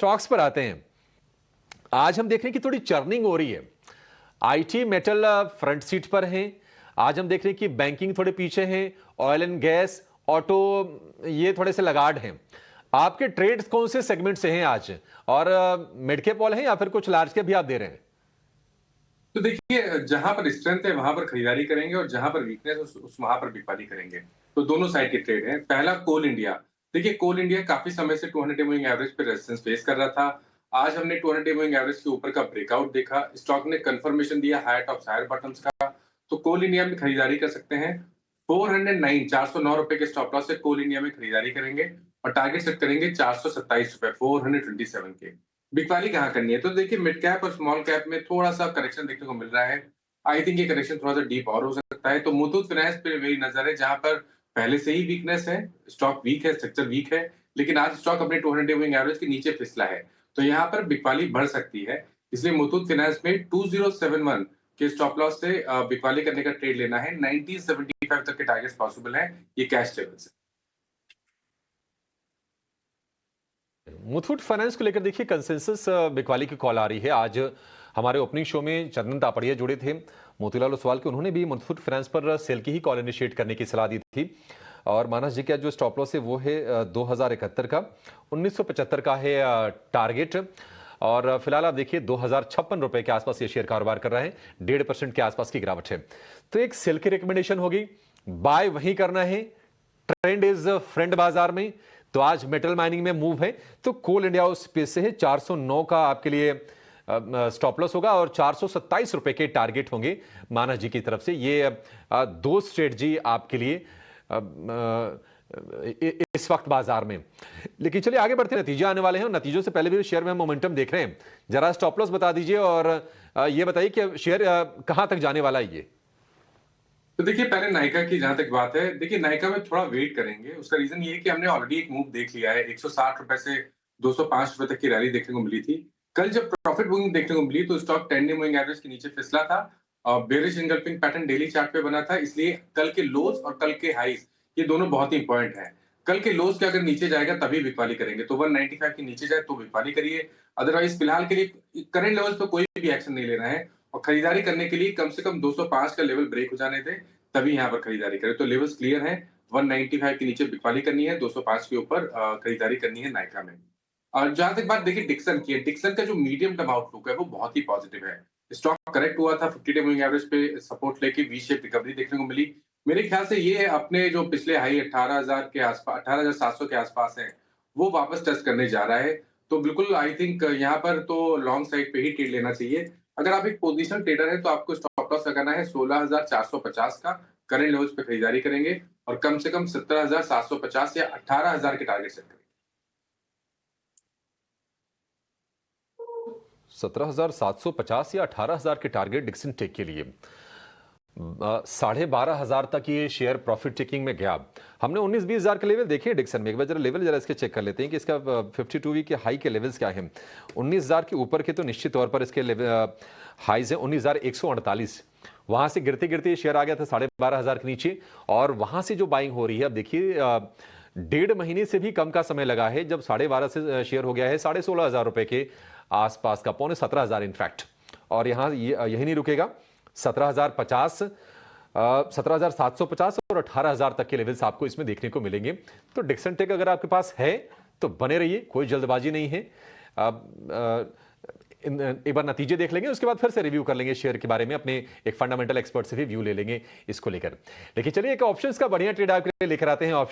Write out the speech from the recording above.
Stocks पर आते हैं, आज हम देख रहे हैं कि थोड़ी चर्निंग हो रही है। आईटी मेटल फ्रंट सीट पर हैं। आज हम देख रहे हैं कि बैंकिंग थोड़े पीछे हैं, ऑयल एंड गैस, ऑटो ये थोड़े से लगाड़ हैं। आपके ट्रेड्स कौन से सेगमेंट से हैं आज, और मिड कैप वाले हैं या फिर कुछ लार्ज कैप भी आप दे रहे हैं? तो देखिए, जहां पर स्ट्रेंथ है वहां पर खरीदारी करेंगे और जहां पर वीकनेस उस वहां पर बिकवाली करेंगे। तो दोनों साइड के ट्रेड हैं। पहला कोल इंडिया। देखिए, कोल इंडिया काफी समय से 200 मूविंग एवरेज पे रेजिस्टेंस फेस कर रहा था। आज हमने 200 मूविंग एवरेज के ऊपर का ब्रेकआउट देखा। स्टॉक ने कंफर्मेशन दिया हायर टॉप्स हायर बॉटम्स का। तो कोल इंडिया में खरीदारी कर सकते हैं। 409 ₹409 के स्टॉप लॉस से कोल इंडिया में खरीदारी करेंगे और टारगेट सेट करेंगे ₹427 427 के। बिकवाली कहाँ करनी है? तो देखिए, मिड कैप और स्मॉल कैप में थोड़ा-सा करेक्शन देखने को मिल रहा है। आई थिंक ये करेक्शन थोड़ा-सा डीप और हो सकता है। तो मुथूट फाइनेंस पे मेरी नज़र है, जहाँ पर पहले से ही वीकनेस है, स्टॉक वीक है, स्ट्रक्चर वीक है, लेकिन आज स्टॉक अपने 200 मूविंग एवरेज के नीचे फिसला है। तो यहाँ पर बिकवाली बढ़ सकती है। इसलिए मुथूट फाइनेंस में 2071 के स्टॉप लॉस से बिकवाली करने का ट्रेड लेना है। 1975 तक के टारगेट्स पॉसिबल हैं, ये कैश लेवल्स हैं। मुथूट फाइनेंस को लेकर देखिए कंसेंसस बिकवाली की कॉल आ रही है। आज हमारे ओपनिंग शो में चंदन तापड़िया जुड़े थे मोतीलाल ओसवाल के, उन्होंने भी मुथूट फाइनेंस पर सेल की ही कॉल इनिशिएट करने की सलाह दी थी। और मानस जी का जो स्टॉप लॉस है वो है 2071 का, 1975 का है टारगेट। और फिलहाल आप देखिए 2056 रुपए के आसपास ये शेयर कारोबार कर रहा है, 1.5% के आसपास की गिरावट है। तो एक सेल की रिकमेंडेशन होगी, बाय वहीं करना है। ट्रेंड इज फ्रेंड बाजार में, तो आज मेटल माइनिंग में मूव है। तो कोल इंडिया उस स्पेस से है, 409 का आपके लिए स्टॉप लॉस होगा और 427 रुपए के टारगेट होंगे मानस जी की तरफ से। ये दो स्ट्रेटजी आपके लिए इस वक्त बाजार में। लेकिन चलिए आगे बढ़ते हैं, नतीजे आने वाले हैं और नतीजों से पहले भी शेयर में हम मोमेंटम देख रहे हैं। जरा स्टॉप लॉस बता दीजिए और ये बताइए कि शेयर कहां तक जाने वाला है ये। तो देखिए, पहले नायका की जहां तक बात है, देखिए नायका में थोड़ा वेट करेंगे। उसका रीजन ये है कि हमने ऑलरेडी एक मूव देख लिया है। 160 रुपए से 205 रुपए तक की रैली देखने को मिली थी। कल जब प्रॉफिट बुकिंग देखने को मिली तो स्टॉक 10 डे मूविंग एवरेज के नीचे फिसला था और bearish engulfing pattern daily chart पे बना था। इसलिए कल के लोज और कल के हाईज ये दोनों बहुत ही इंपॉर्टेंट है। कल के लोज के अगर नीचे जाएगा तभी बिकवाली करेंगे। तो 195 के नीचे जाए तो बिकवाली करिए। अदरवाइज फिलहाल के लिए करंट लेवल्स पे कोई भी एक्शन नहीं लेना है और खरीदारी करने के लिए कम से कम 205 का लेवल ब्रेक हो जाने दें, तभी यहाँ पर खरीदारी करें। तो लेवल्स क्लियर हैं। 195 के नीचे बिकवाली करनी है, 205 के ऊपर खरीदारी करनी है नायका में। और जहां तक बात देखिए डिक्सन की है, डिक्सन का जो मीडियम टर्म आउटलुक है वो बहुत ही पॉजिटिव है। स्टॉक करेक्ट हुआ था, 50 डे मूविंग एवरेज पे सपोर्ट लेके वी शेप रिकवरी देखने को मिली। मेरे ख्याल से ये अपने जो पिछले हाई 18,000 के आसपास, 18,700 के आसपास है, वो वापस टच करने जा रहा है। तो बिल्कुल आई थिंक यहाँ पर तो लॉन्ग साइड पे ही ट्रेड लेना चाहिए। अगर आप एक पोजीशन ट्रेडर है तो आपको स्टॉप लॉस लगाना है 16,450 का। करंट लेवल्स पे खरीदारी करेंगे और कम से कम 17,750 या 18,000 के टारगेट सेट करेंगे। 17,750 या 18,000 के टारगेट डिक्सन टेक के लिए। 12,500 तक ये शेयर प्रॉफिट टेकिंग में गया। हमने 19-20 हजार के लेवल देखे डिक्सन में। एक बार जरा लेवल जरा इसके चेक कर लेते हैं कि इसका 52 वीक के हाई के लेवल्स क्या हैं। 19,000 के ऊपर के तो निश्चित तौर पर इसके हाईज है 19,148। वहां से गिरते गिरते शेयर आ गया था 12,500 के नीचे और वहां से जो बाइंग हो रही है, अब देखिए 1.5 महीने से भी कम का समय लगा है जब 12,500 से शेयर हो गया है 16,500 रुपए के आसपास का, 17,500 इनफैक्ट। और यहां यही नहीं रुकेगा, 17,050, 17,750 और 18,000 तक के लेवल्स आपको इसमें देखने को मिलेंगे। तो डिक्सन टेक अगर आपके पास है तो बने रहिए, कोई जल्दबाजी नहीं है। एक बार नतीजे देख लेंगे, उसके बाद फिर से रिव्यू कर लेंगे शेयर के बारे में, अपने एक फंडामेंटल एक्सपर्ट से भी व्यू ले लेंगे इसको लेकर। लेकिन चलिए एक ऑप्शंस का बढ़िया ट्रेड आपके लिए लेकर आते हैं। ऑप्शन